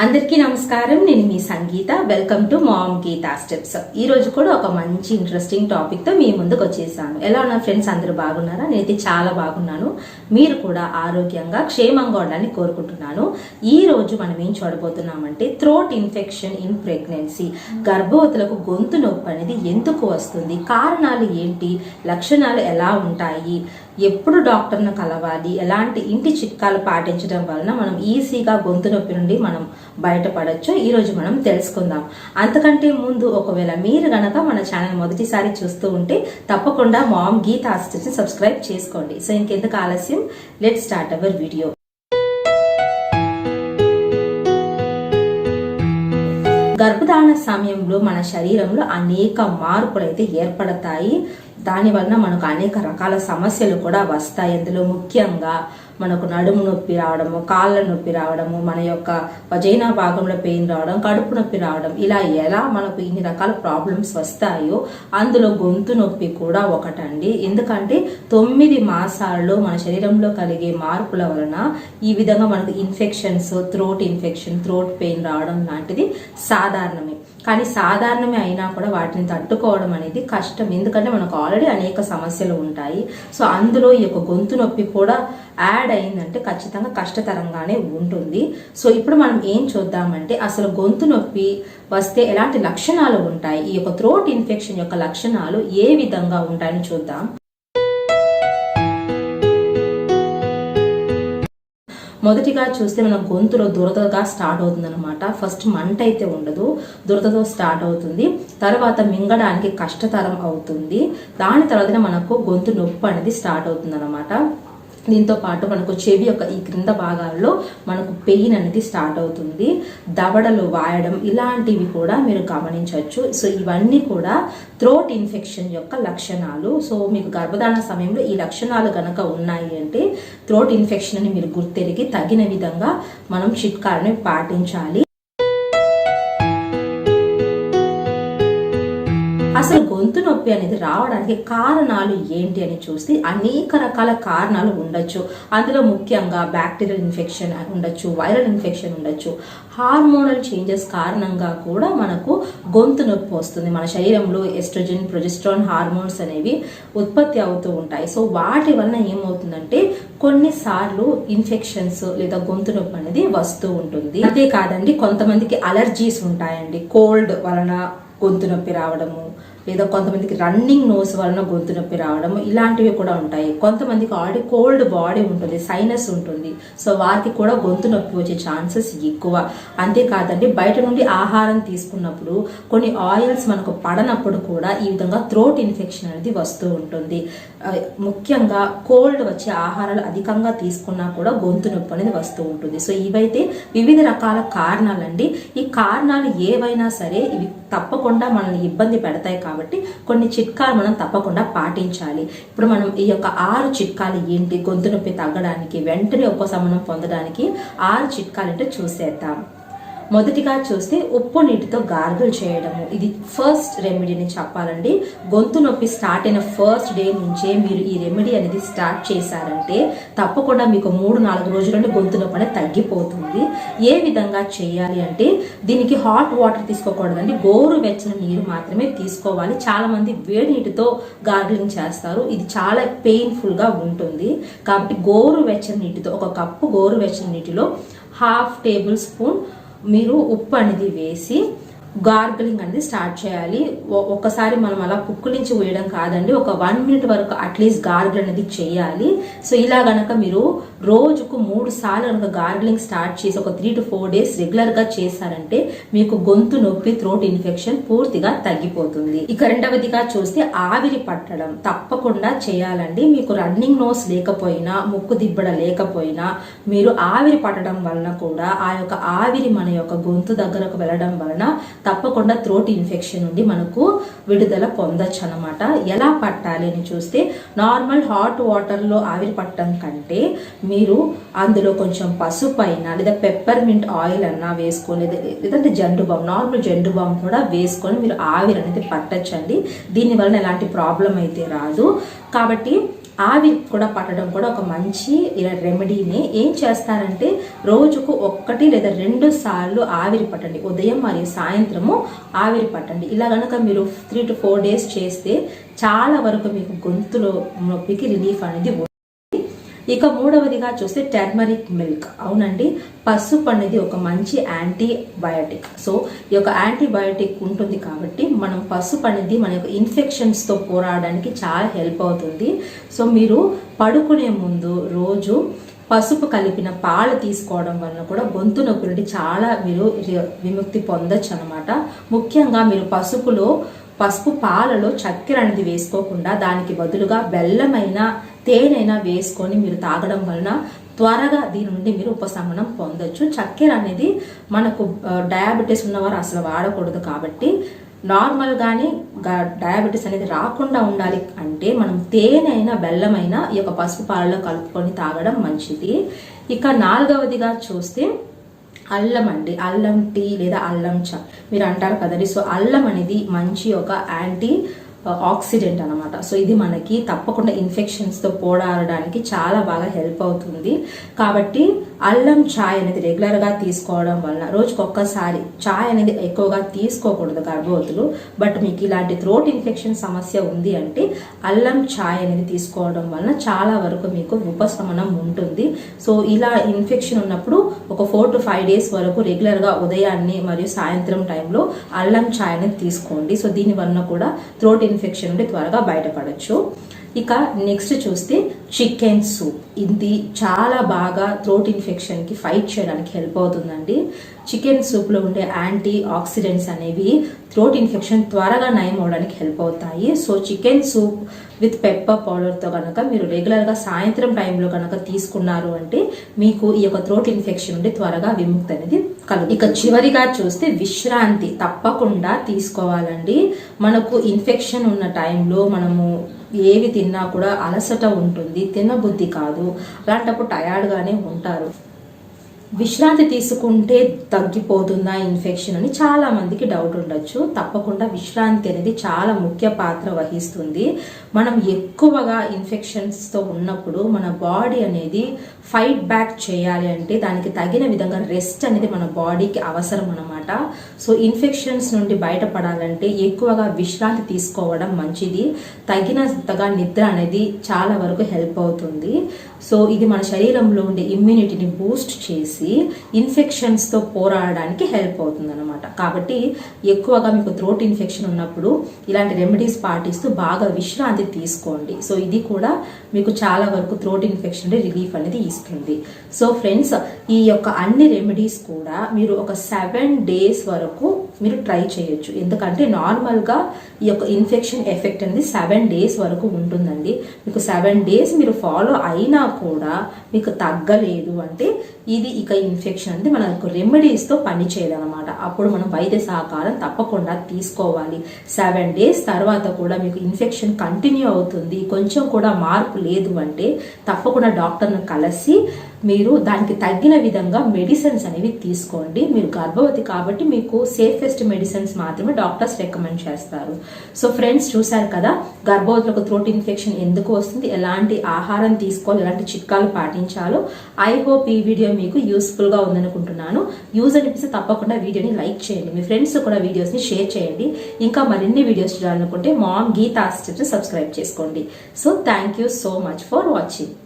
అందరికీ నమస్కారం. నేను మీ Sangeetha. Welcome to mom Geetha steps. ఈ రోజు కూడా ఒక మంచి ఇంట్రెస్టింగ్ టాపిక్ తో మీ ముందుకు వచ్చేసాను. ఎలా ఉన్నారు ఫ్రెండ్స్? అందరూ బాగున్నారా? నేనైతే చాలా బాగున్నాను. మీరు కూడా ఆరోగ్యంగా క్షేమంగా ఉండాలని కోరుకుంటున్నాను. ఈ రోజు మనం ఏం చూడబోతున్నామంటే థ్రోట్ ఇన్ఫెక్షన్ ఇన్ ప్రెగ్నెన్సీ. గర్భవతులకు గొంతు నొప్పి అనేది ఎందుకు వస్తుంది, కారణాలు ఏంటి, లక్షణాలు ఎలా ఉంటాయి, ఎప్పుడు డాక్టర్ను కలవాలి, ఎలాంటి ఇంటి చిట్కాలు పాటించడం వలన మనం ఈజీగా గొంతు నొప్పి నుండి మనం బయటపడొచ్చు ఈ రోజు మనం తెలుసుకుందాం. అంతకంటే ముందు ఒకవేళ మీరు గనక మన ఛానల్ మొదటిసారి చూస్తూ ఉంటే తప్పకుండా మామ్ గీతా స్టెప్స్ సబ్స్క్రైబ్ చేసుకోండి. సో ఇంకెందుకు ఆలస్యం, లెట్స్ స్టార్ట్ అవర్ వీడియో. గర్భధారణ సమయంలో మన శరీరంలో అనేక మార్పులు అయితే ఏర్పడతాయి. దాని వలన మనకు అనేక రకాల సమస్యలు కూడా వస్తాయి. అందులో ముఖ్యంగా మనకు నడుము నొప్పి రావడము, కాళ్ళ నొప్పి రావడము, మన యొక్క వజైనా భాగంలో పెయిన్ రావడం, కడుపు నొప్పి రావడం, ఇలా ఎలా మనకు ఇన్ని రకాల ప్రాబ్లమ్స్ వస్తాయో అందులో గొంతు నొప్పి కూడా ఒకటండి. ఎందుకంటే 9 మాసాల్లో మన శరీరంలో కలిగే మార్పుల వలన ఈ విధంగా మనకు infections, throat infection, throat pain రావడం లాంటిది సాధారణమే. కానీ సాధారణమే అయినా కూడా వాటిని తట్టుకోవడం అనేది కష్టం. ఎందుకంటే మనకు ఆల్రెడీ అనేక సమస్యలు ఉంటాయి. సో అందులో ఈ యొక్క గొంతు నొప్పి కూడా యాడ్ అయిందంటే ఖచ్చితంగా కష్టతరంగానే ఉంటుంది. సో ఇప్పుడు మనం ఏం చూద్దామంటే అసలు గొంతు నొప్పి వస్తే ఎలాంటి లక్షణాలు ఉంటాయి, ఈ యొక్క థ్రోట్ ఇన్ఫెక్షన్ యొక్క లక్షణాలు ఏ విధంగా ఉంటాయని చూద్దాం. మొదటిగా చూస్తే మన గొంతులో దురదగా స్టార్ట్ అవుతుంది అనమాట. ఫస్ట్ మంట అయితే ఉండదు, దురదతో స్టార్ట్ అవుతుంది. తర్వాత మింగడానికి కష్టతరం అవుతుంది. దాని తర్వాత మనకు గొంతు నొప్పి అనేది స్టార్ట్ అవుతుంది అనమాట. దీంతో పాటు మనకు చెవి యొక్క ఈ క్రింద భాగాల్లో మనకు పెయిన్ అనేది స్టార్ట్ అవుతుంది. దవడలు వాయడం ఇలాంటివి కూడా మీరు గమనించవచ్చు. సో ఇవన్నీ కూడా థ్రోట్ ఇన్ఫెక్షన్ యొక్క లక్షణాలు. సో మీకు గర్భధారణ సమయంలో ఈ లక్షణాలు కనుక ఉన్నాయి అంటే థ్రోట్ ఇన్ఫెక్షన్ అని మీరు గుర్తెరిగి తగిన విధంగా మనం చిట్కాలను పాటించాలి. అసలు గొంతు నొప్పి అనేది రావడానికి కారణాలు ఏంటి అని చూస్తే అనేక రకాల కారణాలు ఉండొచ్చు. అందులో ముఖ్యంగా బ్యాక్టీరియల్ ఇన్ఫెక్షన్ ఉండొచ్చు, వైరల్ ఇన్ఫెక్షన్ ఉండొచ్చు, హార్మోనల్ చేంజెస్ కారణంగా కూడా మనకు గొంతు నొప్పి వస్తుంది. మన శరీరంలో ఎస్ట్రోజన్, ప్రొజెస్ట్రాన్ హార్మోన్స్ అనేవి ఉత్పత్తి అవుతూ ఉంటాయి. సో వాటి వలన ఏమవుతుందంటే కొన్నిసార్లు ఇన్ఫెక్షన్స్ లేదా గొంతు నొప్పి అనేది వస్తూ ఉంటుంది. అంతే కాదండి, కొంతమందికి అలర్జీస్ ఉంటాయండి. కోల్డ్ వలన గొంతు నొప్పి రావడము, లేదా కొంతమందికి రన్నింగ్ నోస్ వలన గొంతు నొప్పి రావడం ఇలాంటివి కూడా ఉంటాయి. కొంతమందికి ఆల్రెడీ కోల్డ్ బాడీ ఉంటుంది, సైనస్ ఉంటుంది. సో వారికి కూడా గొంతు నొప్పి వచ్చే ఛాన్సెస్ ఎక్కువ. అంతేకాదండి, బయట నుండి ఆహారం తీసుకున్నప్పుడు కొన్ని ఆయిల్స్ మనకు పడనప్పుడు కూడా ఈ విధంగా థ్రోట్ ఇన్ఫెక్షన్ అనేది వస్తూ ఉంటుంది. ముఖ్యంగా కోల్డ్ వచ్చే ఆహారాలు అధికంగా తీసుకున్నా కూడా గొంతు నొప్పి అనేది వస్తూ ఉంటుంది. సో ఇవైతే వివిధ రకాల కారణాలండి. ఈ కారణాలు ఏవైనా సరే ఇవి తప్పకుండా మనల్ని ఇబ్బంది పెడతాయి కాబట్టి కొన్ని చిట్కాలు మనం తప్పకుండా పాటించాలి. ఇప్పుడు మనం ఈ యొక్క 6 చిట్కాలు ఏంటి గొంతు నొప్పి తగ్గడానికి, వెంటనే ఉపశమనం పొందడానికి 6 చిట్కాలు అంటే చూసేద్దాం. మొదటిగా చూస్తే ఉప్పు నీటితో గార్గిల్ చేయడము. ఇది ఫస్ట్ రెమెడీని చెప్పాలండి. గొంతు నొప్పి స్టార్ట్ అయిన ఫస్ట్ డే నుంచే మీరు ఈ రెమెడీ అనేది స్టార్ట్ చేశారంటే తప్పకుండా మీకు 3-4 రోజులంటే గొంతు నొప్పి అనేది తగ్గిపోతుంది. ఏ విధంగా చేయాలి అంటే దీనికి హాట్ వాటర్ తీసుకోకూడదండి, గోరువెచ్చని నీరు మాత్రమే తీసుకోవాలి. చాలా మంది వేడి నీటితో గార్గిలింగ్ చేస్తారు, ఇది చాలా పెయిన్ఫుల్ గా ఉంటుంది. కాబట్టి గోరువెచ్చని నీటితో, 1 కప్పు గోరువెచ్చని నీటిలో 1/2 టేబుల్ స్పూన్ మీరు ఉప్పు అనేది వేసి గార్గిలింగ్ అనేది స్టార్ట్ చేయాలి. ఒక్కసారి మనం అలా పుక్కులించి వేయడం కాదండి, ఒక 1 మినిట్ వరకు అట్లీస్ట్ గార్గిల్ అనేది చేయాలి. సో ఇలా గనక మీరు రోజుకు 3 సార్లు కనుక గార్గిలింగ్ స్టార్ట్ చేసి ఒక 3 to 4 days రెగ్యులర్ గా చేశారంటే మీకు గొంతు నొప్పి, థ్రోట్ ఇన్ఫెక్షన్ పూర్తిగా తగ్గిపోతుంది. ఇక రెండవదిగా చూస్తే ఆవిరి పట్టడం తప్పకుండా చేయాలండి. మీకు రన్నింగ్ నోస్ లేకపోయినా, ముక్కు దిబ్బడ లేకపోయినా మీరు ఆవిరి పట్టడం వలన కూడా ఆ యొక్క ఆవిరి మన యొక్క గొంతు దగ్గరకు వెళ్ళడం వలన తప్పకుండా థ్రోట్ ఇన్ఫెక్షన్ నుండి మనకు విడుదల పొందొచ్చు అనమాట. ఎలా పట్టాలి అని చూస్తే నార్మల్ హాట్ వాటర్లో ఆవిరి పట్టడం కంటే మీరు అందులో కొంచెం పసుపు అయినా లేదా పెప్పర్మింట్ ఆయిల్ అన్నా వేసుకొని, లేదంటే Zandu balm, normal Zandu balm కూడా వేసుకొని మీరు ఆవిరి అనేది పట్టచ్చండి. దీనివల్ల ఎలాంటి ప్రాబ్లం అయితే రాదు. కాబట్టి ఆవిరి కూడా పట్టడం కూడా ఒక మంచి రెమెడీనే. ఏం చేస్తారంటే రోజుకు 1 లేదా 2 సార్లు ఆవిరి పట్టండి. ఉదయం మరియు సాయంత్రము ఆవిరి పట్టండి. ఇలా కనుక మీరు 3 to 4 days చేస్తే చాలా వరకు మీకు గొంతులో నొప్పికి రిలీఫ్ అనేది. ఇక మూడవదిగా చూస్తే టర్మరిక్ మిల్క్. అవునండి, పసుపు అనేది ఒక మంచి యాంటీబయాటిక్. సో ఈ యొక్క యాంటీబయాటిక్ ఉంటుంది కాబట్టి మనం పసుపు అనేది మన యొక్క ఇన్ఫెక్షన్స్తో పోరాడడానికి చాలా హెల్ప్ అవుతుంది. సో మీరు పడుకునే ముందు రోజు పసుపు కలిపిన పాలు తీసుకోవడం వలన కూడా గొంతు నొప్పి నుండి చాలా మీరు విముక్తి పొందొచ్చు అనమాట. ముఖ్యంగా మీరు పసుపు పాలలో చక్కెర అనేది వేసుకోకుండా దానికి బదులుగా బెల్లమైన తేనెైనా వేసుకొని మీరు తాగడం వలన త్వరగా దీని నుండి మీరు ఉపశమనం పొందొచ్చు. చక్కెర అనేది మనకు డయాబెటీస్ ఉన్నవారు అసలు వాడకూడదు. కాబట్టి నార్మల్గానే డయాబెటీస్ అనేది రాకుండా ఉండాలి అంటే మనం తేనెైనా బెల్లమైనా ఈ యొక్క పసుపు పాలలో కలుపుకొని తాగడం మంచిది. ఇక 4వదిగా చూస్తే అల్లం అండి. అల్లం టీ లేదా అల్లం చా మీరు అంటారు కదండి. సో అల్లం అనేది మంచి ఒక యాంటీ ఆక్సిడెంట్ అనమాట. సో ఇది మనకి తప్పకుండా ఇన్ఫెక్షన్స్తో పోరాడడానికి చాలా బాగా హెల్ప్ అవుతుంది. కాబట్టి అల్లం చాయ్ అనేది రెగ్యులర్గా తీసుకోవడం వలన రోజుకి ఒక్కసారి చాయ్ అనేది ఎక్కువగా తీసుకోకూడదు గర్భవతులు. బట్ మీకు ఇలాంటి థ్రోట్ ఇన్ఫెక్షన్ సమస్య ఉంది అంటే అల్లం చాయ్ అనేది తీసుకోవడం వలన చాలా వరకు మీకు ఉపశమనం ఉంటుంది. సో ఇలా ఇన్ఫెక్షన్ ఉన్నప్పుడు ఒక 4 to 5 days వరకు రెగ్యులర్గా ఉదయాన్నే మరియు సాయంత్రం టైంలో అల్లం చాయ్ అనేది తీసుకోండి. సో దీని వలన కూడా థ్రోట్ ఇన్ఫెక్షన్ నుండి త్వరగా బయటపడచ్చు. ఇక నెక్స్ట్ చూస్తే చికెన్ సూప్. ఇది చాలా బాగా థ్రోట్ ఇన్ఫెక్షన్కి ఫైట్ చేయడానికి హెల్ప్ అవుతుందండి. చికెన్ సూప్లో ఉండే యాంటీ ఆక్సిడెంట్స్ అనేవి థ్రోట్ ఇన్ఫెక్షన్ త్వరగా నయం అవడానికి హెల్ప్ అవుతాయి. So chicken soup with pepper పౌడర్తో కనుక మీరు రెగ్యులర్గా సాయంత్రం టైంలో కనుక తీసుకున్నారు అంటే మీకు ఈ యొక్క థ్రోట్ ఇన్ఫెక్షన్ నుండి త్వరగా విముక్తి అనేది కలుగు. ఇక చివరిగా చూస్తే విశ్రాంతి తప్పకుండా తీసుకోవాలండి. మనకు ఇన్ఫెక్షన్ ఉన్న టైంలో మనము ఏవి తిన్నా కూడా అలసట ఉంటుంది, తినబుద్ధి కాదు. అలాంటప్పుడు టయర్డ్గానే ఉంటారు. విశ్రాంతి తీసుకుంటే తగ్గిపోతుందా ఇన్ఫెక్షన్ అని చాలా మందికి డౌట్ ఉండొచ్చు. తప్పకుండా విశ్రాంతి అనేది చాలా ముఖ్య పాత్ర వహిస్తుంది. మనం ఎక్కువగా ఇన్ఫెక్షన్స్తో ఉన్నప్పుడు మన బాడీ అనేది ఫైట్ బ్యాక్ చేయాలి అంటే దానికి తగిన విధంగా రెస్ట్ అనేది మన బాడీకి అవసరం అనమాట. సో ఇన్ఫెక్షన్స్ నుండి బయటపడాలంటే ఎక్కువగా విశ్రాంతి తీసుకోవడం మంచిది. తగినంతగా నిద్ర అనేది చాలా వరకు హెల్ప్ అవుతుంది. సో ఇది మన శరీరంలో ఉండే ఇమ్యూనిటీని బూస్ట్ చేసి ఇన్ఫెక్షన్స్తో పోరాడడానికి హెల్ప్ అవుతుంది అనమాట. కాబట్టి ఎక్కువగా మీకు థ్రోట్ ఇన్ఫెక్షన్ ఉన్నప్పుడు ఇలాంటి రెమెడీస్ పాటిస్తూ బాగా విశ్రాంతి తీసుకోండి. సో ఇది కూడా మీకు చాలా వరకు థ్రోట్ ఇన్ఫెక్షన్ రిలీఫ్ అనేది ఇస్తుంది. సో ఫ్రెండ్స్, ఈ యొక్క అన్ని రెమెడీస్ కూడా మీరు ఒక 7 days వరకు మీరు ట్రై చేయొచ్చు. ఎందుకంటే నార్మల్గా ఈ యొక్క ఇన్ఫెక్షన్ ఎఫెక్ట్ అనేది 7 days వరకు ఉంటుందండి. మీకు 7 days మీరు ఫాలో అయినా కూడా మీకు తగ్గలేదు అంటే ఇది ఇక ఇన్ఫెక్షన్ అనేది మనకు రెమెడీస్తో పని చేయదనమాట. అప్పుడు మనం వైద్య సహకారం తప్పకుండా తీసుకోవాలి. 7 days తర్వాత కూడా మీకు ఇన్ఫెక్షన్ కంటిన్యూ అవుతుంది, కొంచెం కూడా మార్పు లేదు అంటే తప్పకుండా డాక్టర్ను కలిసి మీరు దానికి తగ్గిన విధంగా మెడిసిన్స్ అనేవి తీసుకోండి. మీరు గర్భవతి కాబట్టి మీకు సేఫెస్ట్ మెడిసిన్స్ మాత్రమే డాక్టర్స్ రికమెండ్ చేస్తారు. సో ఫ్రెండ్స్, చూసారు కదా గర్భవతులకు థ్రోట్ ఇన్ఫెక్షన్ ఎందుకు వస్తుంది, ఎలాంటి ఆహారం తీసుకోవాలి, ఎలాంటి చిట్కాలు పాటించాలో. ఐ హోప్ ఈ వీడియో మీకు యూస్ఫుల్గా ఉందనుకుంటున్నాను. యూజ్ అనిపిస్తే తప్పకుండా వీడియోని లైక్ చేయండి, మీ ఫ్రెండ్స్ కూడా వీడియోస్ని షేర్ చేయండి. ఇంకా మరిన్ని వీడియోస్ చూడాలనుకుంటే మామ్ గీతా సబ్స్క్రైబ్ చేసుకోండి. So thank you so much for watching.